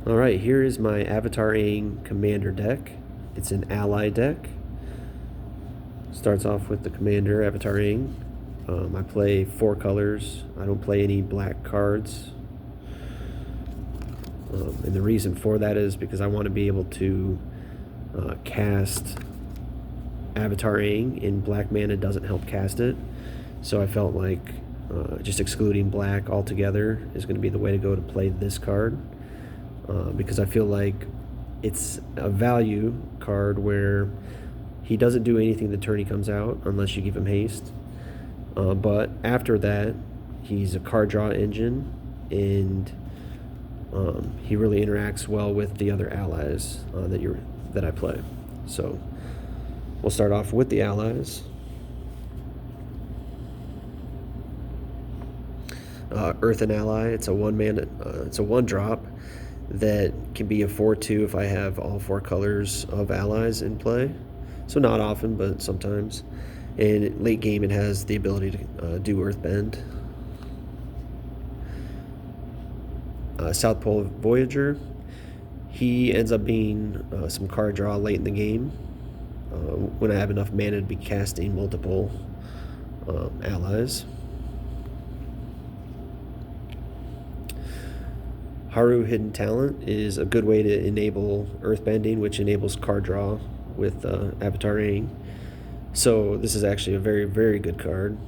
Alright, here is my Avatar Aang Commander deck. It's an ally deck. Starts off with the Commander, Avatar Aang. I play 4 colors. I don't play any black cards. And the reason for that is because I want to be able to cast Avatar Aang, and black mana doesn't help cast it. So I felt like just excluding black altogether is going to be the way to go to play this card. Because I feel like it's a value card where he doesn't do anything the turn he comes out unless you give him haste. But after that, he's a card draw engine, and he really interacts well with the other allies that I play. So we'll start off with the allies. Earthen Ally. It's a 1-mana. It's a 1-drop that can be a 4/2 if I have all 4 colors of allies in play. So not often, but sometimes. And late game, it has the ability to do Earthbend. South Pole Voyager. He ends up being some card draw late in the game when I have enough mana to be casting multiple allies. Haru Hidden Talent is a good way to enable Earthbending, which enables card draw with Avatar Aang. So this is actually a very, very good card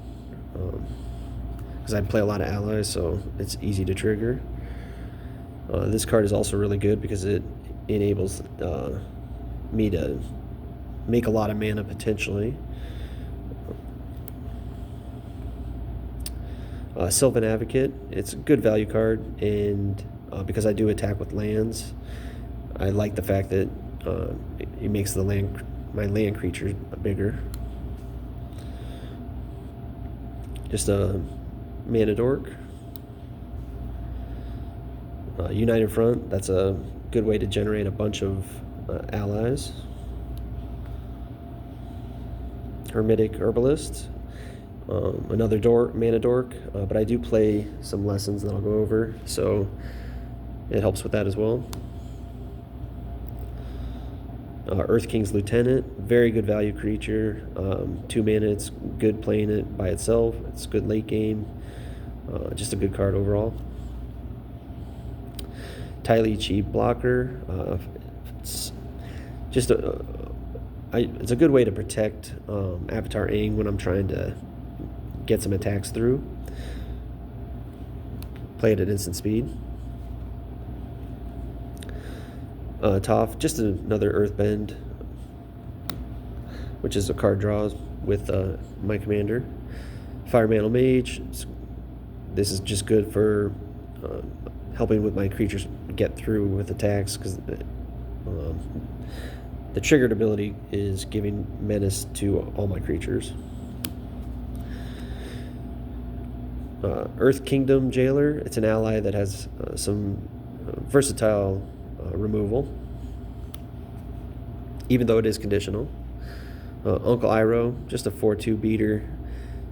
because I play a lot of allies, so it's easy to trigger. This card is also really good because it enables me to make a lot of mana potentially. Sylvan Advocate, it's a good value card, and because I do attack with lands, I like the fact that it makes my land creatures bigger. Just a mana dork. United Front, that's a good way to generate a bunch of allies. Hermetic Herbalist, another mana dork, but I do play some lessons that I'll go over, so it helps with that as well. Earth King's Lieutenant, very good value creature. 2 mana, it's good playing it by itself. It's good late game. Just a good card overall. Tai Li Chi Blocker. It's just it's a good way to protect Avatar Aang when I'm trying to get some attacks through. Play it at instant speed. Toph, just another Earthbend, which is a card draw with my commander. Fire Mantle Mage, this is just good for helping with my creatures get through with attacks, because the triggered ability is giving menace to all my creatures. Earth Kingdom Jailer, it's an ally that has some versatile removal, even though it is conditional. Uncle Iroh, just a 4/2 beater,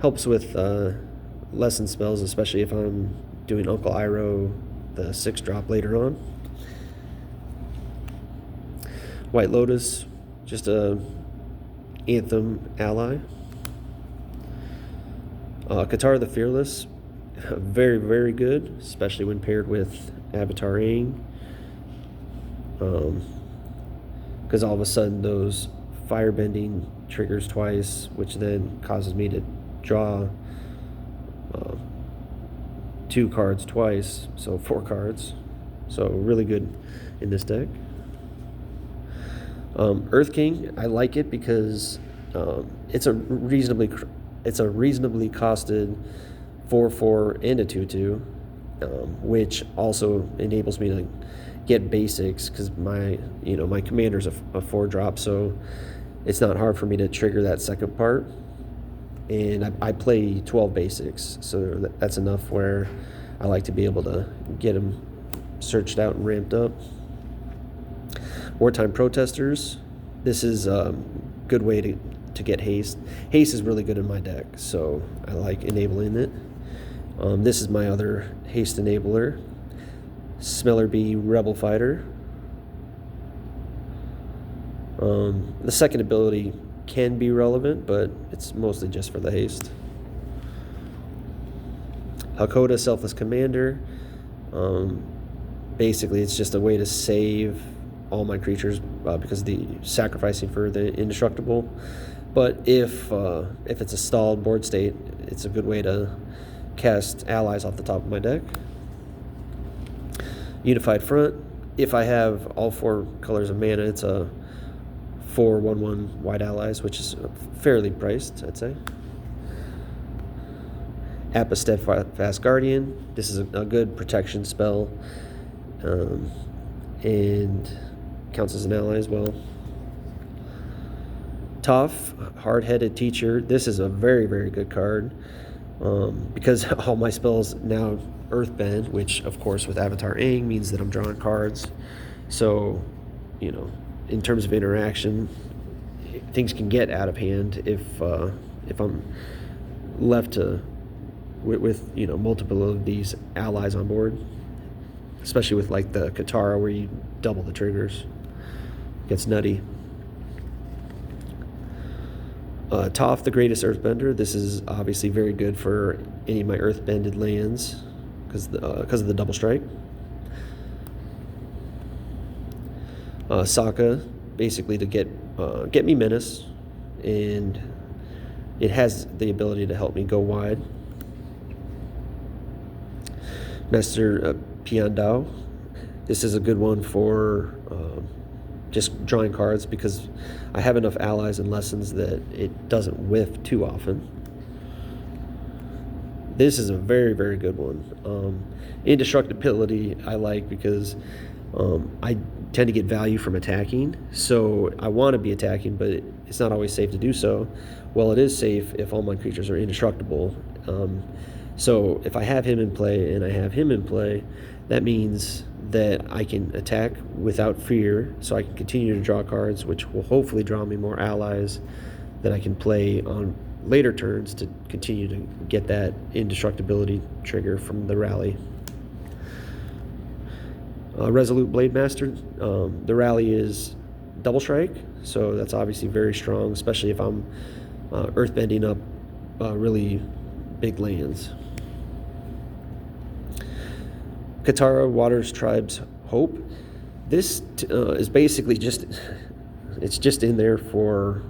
helps with lesson spells, especially if I'm doing Uncle Iroh, the 6-drop later on. White Lotus, just a Anthem ally. Katara the Fearless, very, very good, especially when paired with Avatar Aang. Because all of a sudden those firebending triggers twice, which then causes me to draw 2 cards twice, so 4 cards. So really good in this deck. Earth King, I like it because it's a reasonably costed 4/4 and a 2/2, which also enables me to get basics, because my commander's a 4-drop, so it's not hard for me to trigger that second part. And I play 12 basics, so that's enough where I like to be able to get them searched out and ramped up. Wartime Protesters, this is a good way to get haste. Haste is really good in my deck, so I like enabling it. This is my other haste enabler. Smeller Bee Rebel Fighter. The second ability can be relevant, but it's mostly just for the haste. Hakoda Selfless Commander. Basically, it's just a way to save all my creatures because the sacrificing for the indestructible. But if it's a stalled board state, it's a good way to cast allies off the top of my deck. Unified Front. If I have all 4 colors of mana, it's a 4/1/1 white allies, which is fairly priced, I'd say. Appa Steadfast Guardian. This is a good protection spell, and counts as an ally as well. Toph, Hard-Headed Teacher. This is a very, very good card because all my spells now Earthbend, which of course with Avatar Aang means that I'm drawing cards. So, you know, in terms of interaction, things can get out of hand if I'm left with you know, multiple of these allies on board, especially with like the Katara where you double the triggers. It gets nutty. Toph, the Greatest Earthbender. This is obviously very good for any of my Earthbended lands because of the double strike. Sokka, basically to get me Menace, and it has the ability to help me go wide. Master Piandao. This is a good one for just drawing cards because I have enough allies and lessons that it doesn't whiff too often. This is a very, very good one. Indestructibility I like because I tend to get value from attacking, so I want to be attacking, but it's not always safe to do so. Well, it is safe if all my creatures are indestructible. So if I have him in play and I have him in play, that means that I can attack without fear, so I can continue to draw cards, which will hopefully draw me more allies that I can play on later turns to continue to get that indestructibility trigger from the rally. Resolute Blade Master. The rally is double strike, so that's obviously very strong, especially if I'm earthbending up really big lands. Katara, Water's Tribe's Hope. This is basically just in there for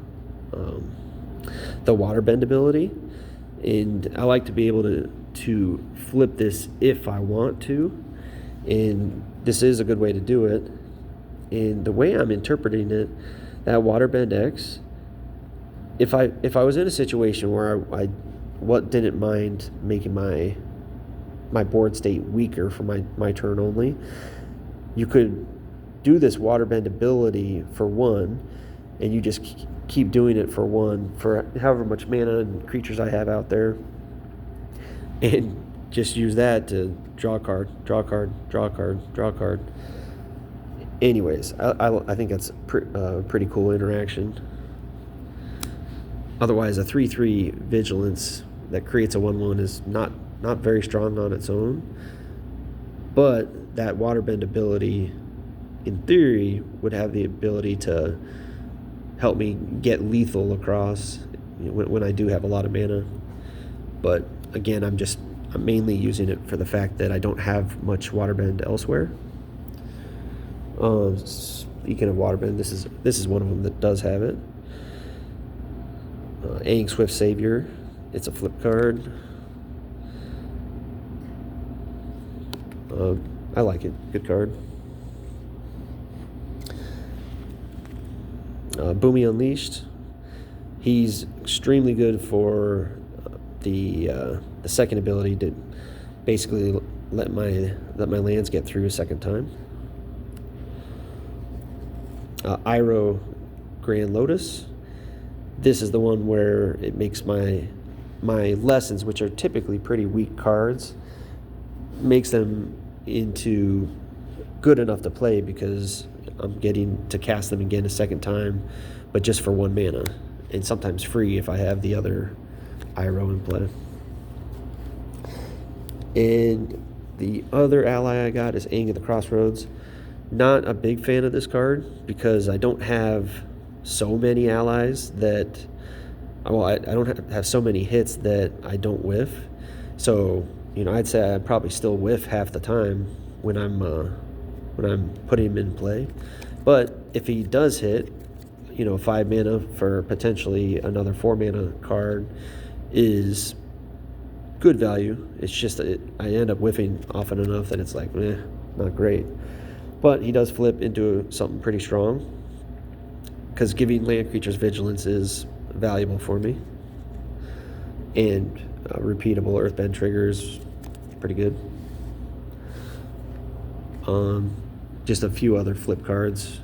the waterbend ability, and I like to be able to flip this if I want to, and this is a good way to do it. And the way I'm interpreting it, that waterbend X, if I was in a situation where I didn't mind making my board state weaker for my turn only, you could do this waterbend ability for 1, and you just keep doing it for 1 for however much mana and creatures I have out there, and just use that to draw a card, draw a card, draw a card, draw a card. Anyways, I think that's pretty cool interaction. Otherwise, a 3/3 vigilance that creates a 1/1 is not very strong on its own, but that waterbend ability in theory would have the ability to help me get lethal across when I do have a lot of mana. But again, I'm mainly using it for the fact that I don't have much waterbend elsewhere. Speaking of waterbend, this is one of them that does have it. Aang Swift Savior. It's a flip card. I like it. Good card. Boomy Unleashed. He's extremely good for the second ability to basically let my lands get through a second time. Iroh Grand Lotus. This is the one where it makes my lessons, which are typically pretty weak cards, makes them into good enough to play because I'm getting to cast them again a second time, but just for 1 mana, and sometimes free if I have the other Iroh in play. And The other ally I got is Aang at the Crossroads. Not a big fan of this card because I don't have so many allies that, well, I don't have so many hits that I don't whiff. So, I'd say I probably still whiff half the time when I'm putting him in play. But if he does hit, 5 mana for potentially another 4 mana card is good value. It's just that I end up whiffing often enough that it's like, not great. But he does flip into something pretty strong because giving land creatures vigilance is valuable for me. And repeatable earthbend triggers, pretty good. Just a few other flip cards.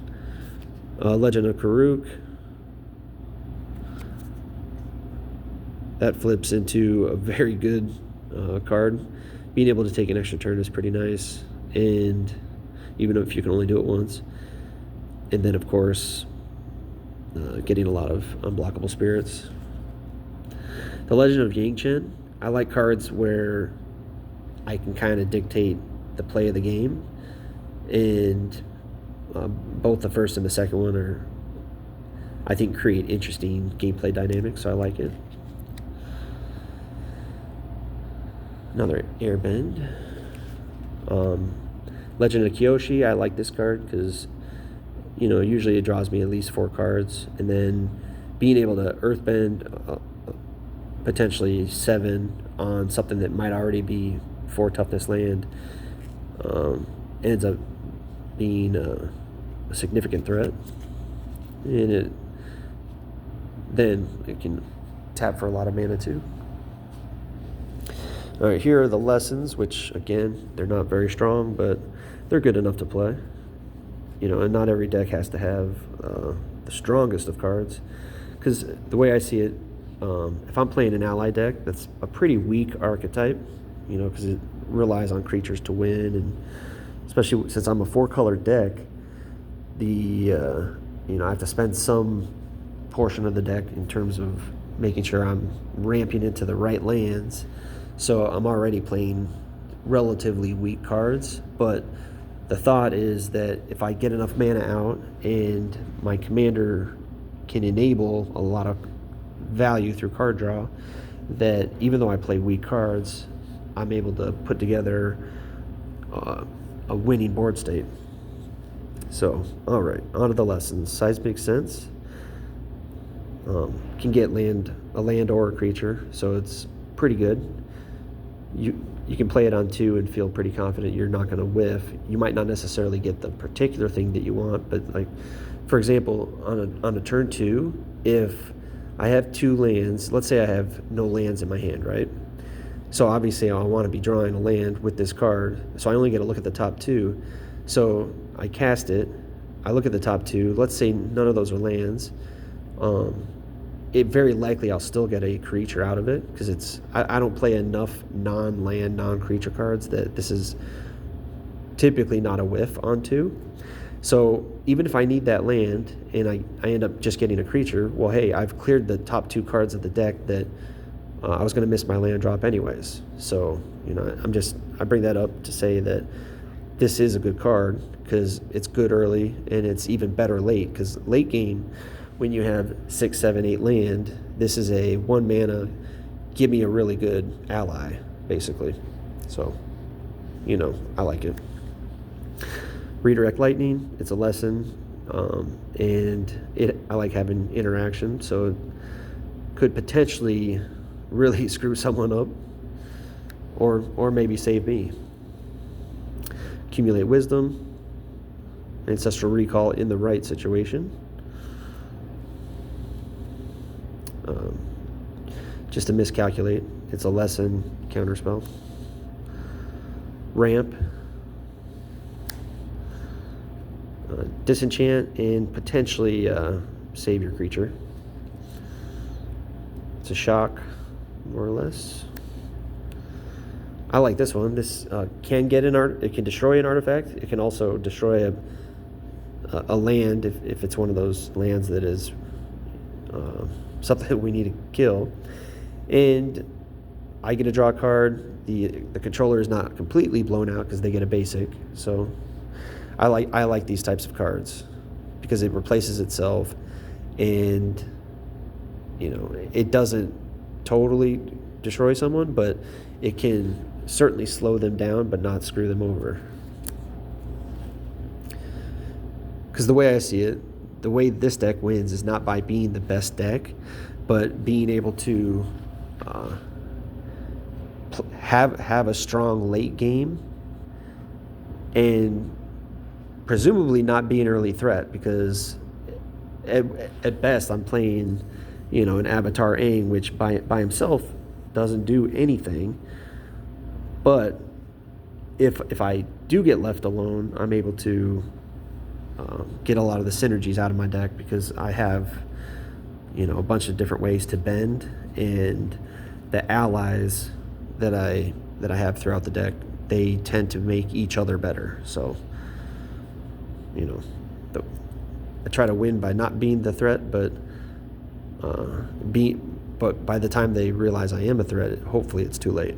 Legend of Karuk. That flips into a very good card. Being able to take an extra turn is pretty nice, and even if you can only do it once. And then, of course, getting a lot of unblockable spirits. The Legend of Yangchen. I like cards where I can kind of dictate the play of the game, and both the first and the second one are, I think, create interesting gameplay dynamics, so I like it. Another Airbend. Legend of Kyoshi, I like this card because, usually it draws me at least 4 cards, and then being able to Earthbend potentially 7 on something that might already be 4 toughness land ends up being a significant threat, and then it can tap for a lot of mana too. All right, here are the lessons, which again, they're not very strong, but they're good enough to play. And not every deck has to have the strongest of cards, because the way I see it, if I'm playing an ally deck that's a pretty weak archetype, because it relies on creatures to win, and especially since I'm a 4-color deck, I have to spend some portion of the deck in terms of making sure I'm ramping into the right lands. So I'm already playing relatively weak cards, but the thought is that if I get enough mana out and my commander can enable a lot of value through card draw, that even though I play weak cards, I'm able to put together a winning board state. So, all right, on to the lessons. Seismic Sense can get a land or a creature, so it's pretty good. You can play it on 2 and feel pretty confident you're not going to whiff. You might not necessarily get the particular thing that you want, but like, for example, on a turn 2, if I have 2 lands, let's say I have no lands in my hand, right? So obviously I want to be drawing a land with this card, so I only get to look at the top 2. So I cast it, I look at the top 2, let's say none of those are lands. It very likely I'll still get a creature out of it, because I don't play enough non-land, non-creature cards that this is typically not a whiff onto. So even if I need that land and I end up just getting a creature, well, hey, I've cleared the top 2 cards of the deck that I was going to miss my land drop anyways. So, I bring that up to say that this is a good card because it's good early, and it's even better late, because late game, when you have 6, 7, 8 land, this is a 1 mana, give me a really good ally, basically. So, I like it. Redirect Lightning, it's a lesson, and I like having interaction, so it could potentially really screw someone up, or maybe save me. Accumulate Wisdom, Ancestral Recall in the right situation. Just to miscalculate, it's a lesson counterspell. Ramp, disenchant, and potentially save your creature. It's a shock, more or less. I like this one. This can get it can destroy an artifact. It can also destroy a land if it's one of those lands that is something that we need to kill. And I get to draw a card. The controller is not completely blown out because they get a basic. So I like these types of cards because it replaces itself, and it doesn't totally destroy someone, but it can certainly slow them down but not screw them over. Because the way I see it, the way this deck wins is not by being the best deck, but being able to have a strong late game, and presumably not be an early threat, because at best I'm playing an Avatar Aang, which by himself doesn't do anything. But if I do get left alone, I'm able to get a lot of the synergies out of my deck, because I have a bunch of different ways to bend, and the allies that I have throughout the deck, they tend to make each other better. So I try to win by not being the threat, but by the time they realize I am a threat, hopefully it's too late,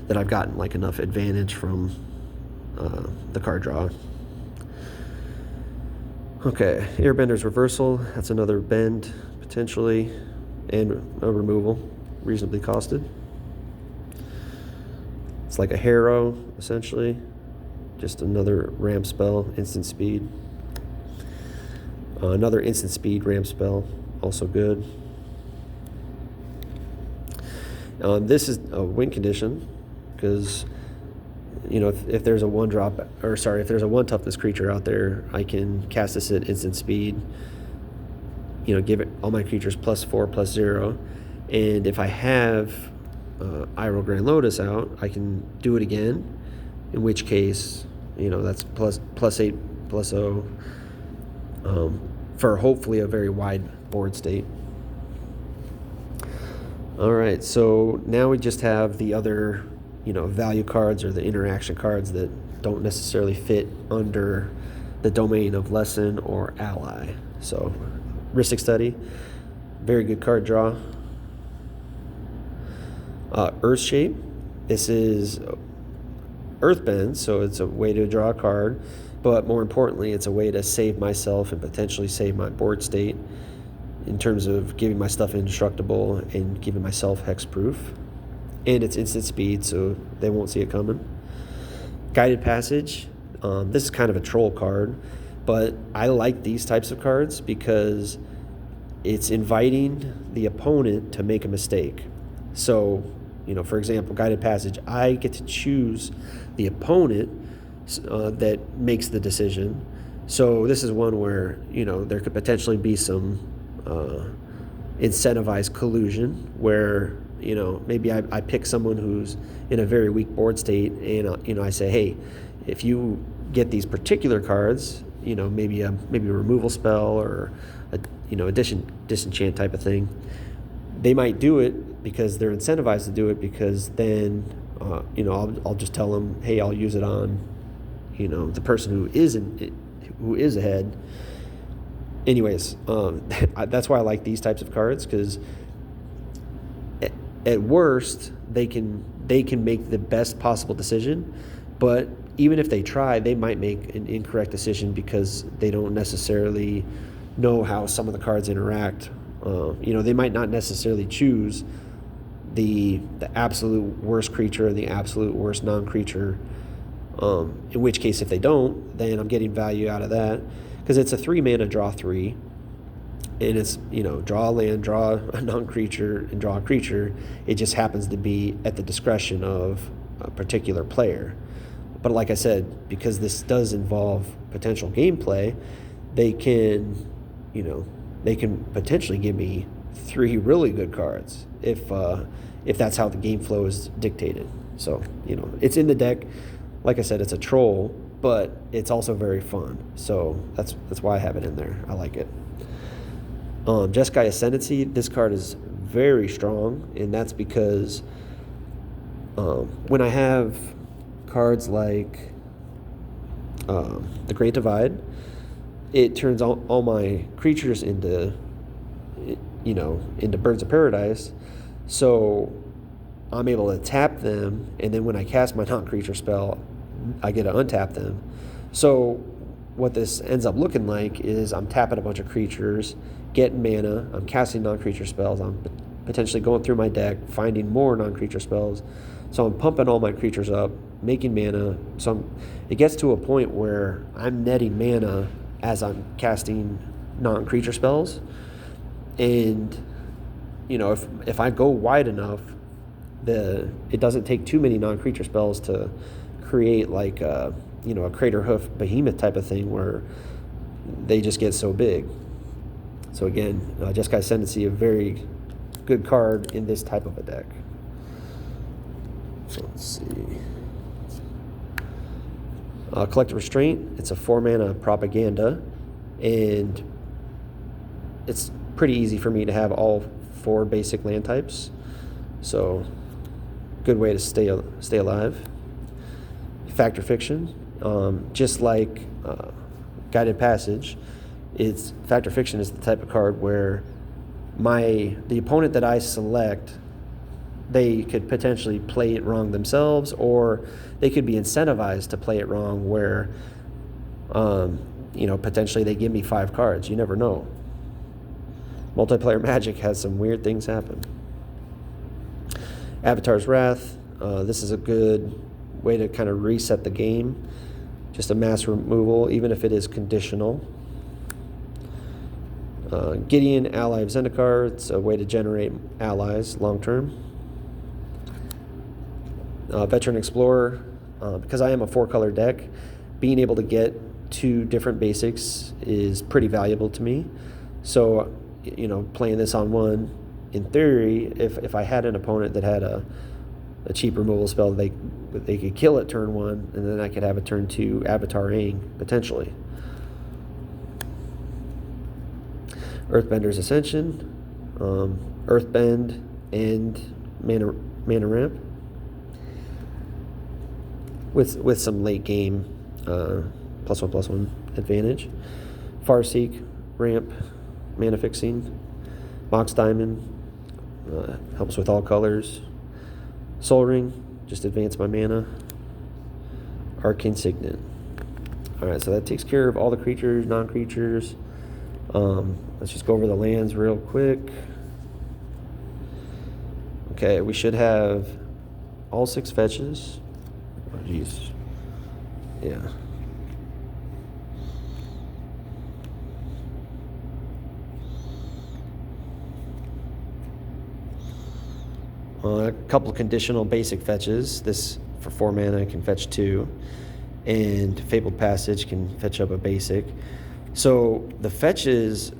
that I've gotten like enough advantage from the card draw. Okay, Airbender's Reversal. That's another bend, potentially, and a removal, reasonably costed. It's like a Harrow, essentially. Just another ramp spell, instant speed. Another instant speed ramp spell, also good. This is a win condition, because if there's a if there's a 1 toughness creature out there, I can cast this at instant speed, give it all my creatures +4/+0, and if I have Iroh Grand Lotus out, I can do it again, in which case that's +8/+0 for hopefully a very wide board state. All right, so now we just have the other value cards, or the interaction cards, that don't necessarily fit under the domain of lesson or ally. So Rhystic Study, very good card draw. Earth Shape, this is Earthbend, so it's a way to draw a card, but more importantly, it's a way to save myself and potentially save my board state, in terms of giving my stuff indestructible and giving myself hexproof. And it's instant speed, so they won't see it coming. Guided Passage. This is kind of a troll card, but I like these types of cards because it's inviting the opponent to make a mistake. So, for example, Guided Passage, I get to choose the opponent that makes the decision. So this is one where, there could potentially be some incentivized collusion, where maybe I pick someone who's in a very weak board state, and I say, hey, if you get these particular cards, maybe a removal spell, or a disenchant type of thing, they might do it because they're incentivized to do it, because then I'll just tell them, hey, I'll use it on the person who is ahead. Anyways, that's why I like these types of cards, because at worst they can make the best possible decision, but even if they try, they might make an incorrect decision because they don't necessarily know how some of the cards interact. They might not necessarily choose the absolute worst creature and the absolute worst non-creature, in which case, if they don't, then I'm getting value out of that, because it's a 3-mana draw 3, and it's draw a land, draw a non-creature, and draw a creature. It just happens to be at the discretion of a particular player. But like I said, because this does involve potential gameplay, they can potentially give me 3 really good cards if that's how the game flow is dictated. So it's in the deck. Like I said, it's a troll, but it's also very fun. So that's why I have it in there. I like it. Jeskai Ascendancy, this card is very strong, and that's because when I have cards like the Great Divide, it turns all my creatures into Birds of Paradise. So I'm able to tap them, and then when I cast my non-creature spell, I get to untap them. So what this ends up looking like is I'm tapping a bunch of creatures, getting mana, I'm casting non-creature spells, I'm potentially going through my deck, finding more non-creature spells. So I'm pumping all my creatures up, making mana. So it gets to a point where I'm netting mana as I'm casting non-creature spells. And, if I go wide enough, it doesn't take too many non-creature spells to create like a Crater Hoof Behemoth type of thing where they just get so big. So again, Jeskai Ascendancy, a very good card in this type of a deck. So let's see. Collective Restraint, it's a 4-mana propaganda, and it's pretty easy for me to have all 4 basic land types. So good way to stay alive. Fact or Fiction, just like Guided Passage, Fact or Fiction is the type of card where the opponent that I select, they could potentially play it wrong themselves, or they could be incentivized to play it wrong where, potentially they give me 5 cards. You never know. Multiplayer Magic has some weird things happen. Avatar's Wrath, this is a good way to kind of reset the game. Just a mass removal, even if it is conditional. Gideon, Ally of Zendikar, it's a way to generate allies long term. Veteran Explorer, because I am a 4-color deck, being able to get 2 different basics is pretty valuable to me. So, playing this on one, in theory, if I had an opponent that had a cheap removal spell, they could kill it turn 1, and then I could have a turn 2 Avatar Aang, potentially. Earthbender's Ascension, Earthbend, and mana ramp. With some late game +1/+1 advantage. Farseek, ramp, mana fixing. Mox Diamond, helps with all colors. Soul Ring, just advance my mana. Arcane Signet. Alright, so that takes care of all the creatures, non-creatures. Let's just go over the lands real quick. Okay, we should have all 6 fetches. Oh, jeez. Yeah. A couple of conditional basic fetches. This, for 4 mana, can fetch 2. And Fabled Passage can fetch up a basic. So the fetches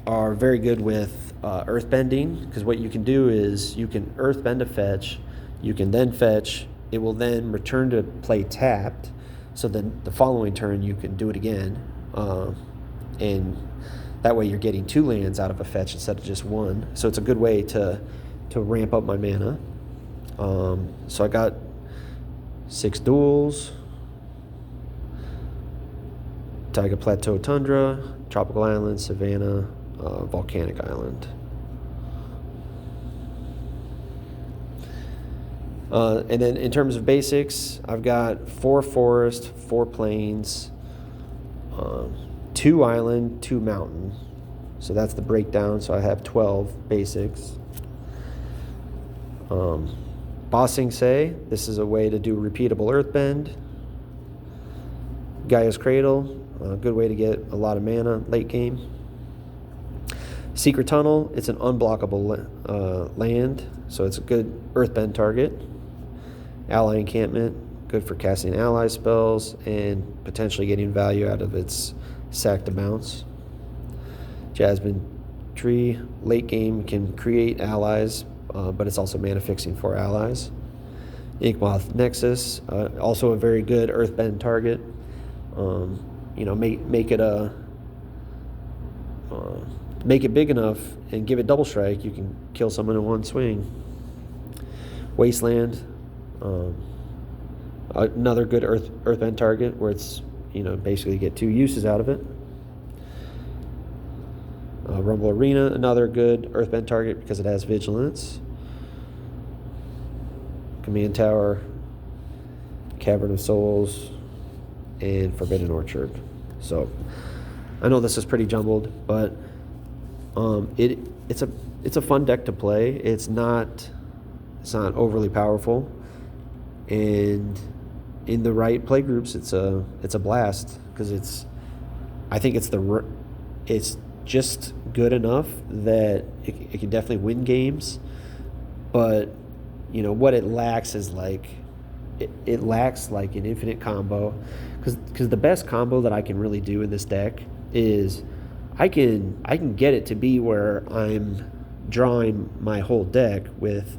are very good with earthbending, because what you can do is you can earthbend a fetch, you can then fetch, it will then return to play tapped, so then the following turn you can do it again, and that way you're getting 2 lands out of a fetch instead of just 1. So it's a good way to ramp up my mana. So I got 6 duels. Taiga Plateau Tundra, Tropical Island, Savannah, Volcanic Island. And then in terms of basics, I've got 4 forest, 4 plains, 2 island, 2 mountain. So that's the breakdown. So I have 12 basics. Bossing Say, this is a way to do repeatable earthbend. Gaia's Cradle, a good way to get a lot of mana late game. Secret Tunnel, it's an unblockable land, so it's a good earthbend target. Ally Encampment, good for casting ally spells and potentially getting value out of its sack to bounce. Jasmine Tree, late game, can create allies, but it's also mana fixing for allies. Inkmoth Nexus, also a very good earthbend target. Make it big enough and give it double strike, you can kill someone in one swing. Wasteland, another good earthbend target where it's basically get 2 uses out of it. Rumble Arena, another good earthbend target because it has vigilance. Command Tower, Cavern of Souls, and Forbidden Orchard. So I know this is pretty jumbled, but it's a fun deck to play. It's not overly powerful, and in the right play groups, it's a blast because I think it's just good enough that it can definitely win games, but what it lacks is it lacks like an infinite combo, because the best combo that I can really do in this deck is I can get it to be where I'm drawing my whole deck with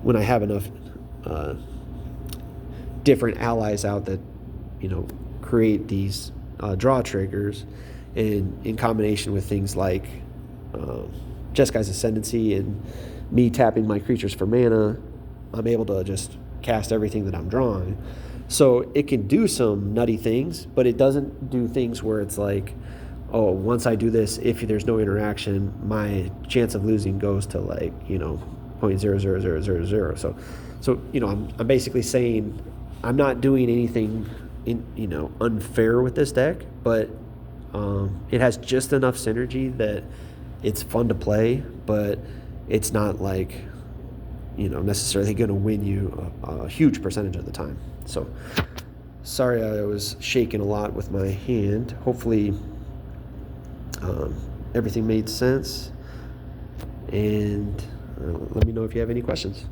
when I have enough different allies out that create these draw triggers, and in combination with things like Jeskai Ascendancy and me tapping my creatures for mana, I'm able to just cast everything that I'm drawing. So it can do some nutty things, but it doesn't do things where it's like, oh, once I do this, if there's no interaction, my chance of losing goes to 0.00000. So I'm basically saying I'm not doing anything unfair with this deck, but it has just enough synergy that it's fun to play, but it's not necessarily going to win you a huge percentage of the time. So sorry I was shaking a lot with my hand. Hopefully everything made sense, and let me know if you have any questions.